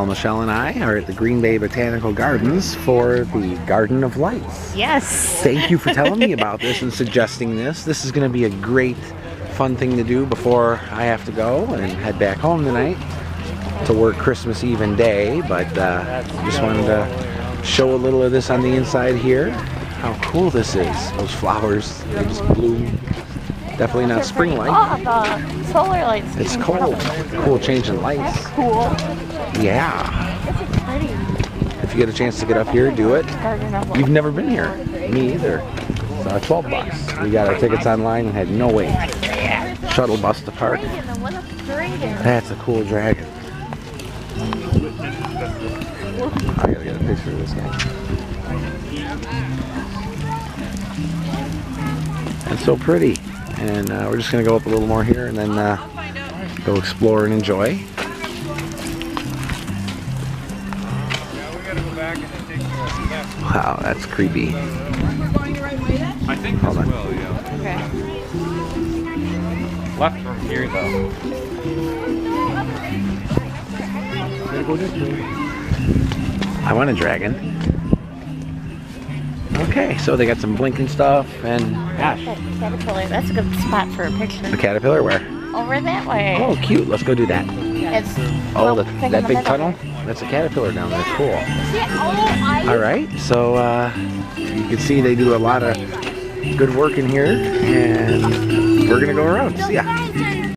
Michelle and I are at the Green Bay Botanical Gardens for the Garden of Lights. Yes. Thank you for telling me about this and suggesting this. This is going to be a great, fun thing to do before I have to go and head back home tonight to work Christmas Eve and day. But just wanted to show a little of this on the inside here. How cool this is. Those flowers, they just bloom. Definitely not spring light. Oh, the solar lights. It's cold. Cool change in lights. That's cool. Yeah. This is pretty. If you get a chance to get up here, do it. Garden of Lights. You've never been here. Me either. It's 12 bucks. We got our tickets online and had no wait. Shuttle bus to park. That's a cool dragon. I gotta get a picture of this guy. It's so pretty. And we're just gonna go up a little more here and then go explore and enjoy. Wow, that's creepy. I think this will, yeah. Okay. Left from here though. I want a dragon. Okay, so they got some blinking stuff and gosh. That caterpillar, that's a good spot for a picture. The caterpillar where? Over that way. Oh, cute. Let's go do that. It's Oh, thing in that the big middle. tunnel? That's a caterpillar down there. Cool. All right, so you can see they do a lot of good work in here, and we're gonna go around. See ya.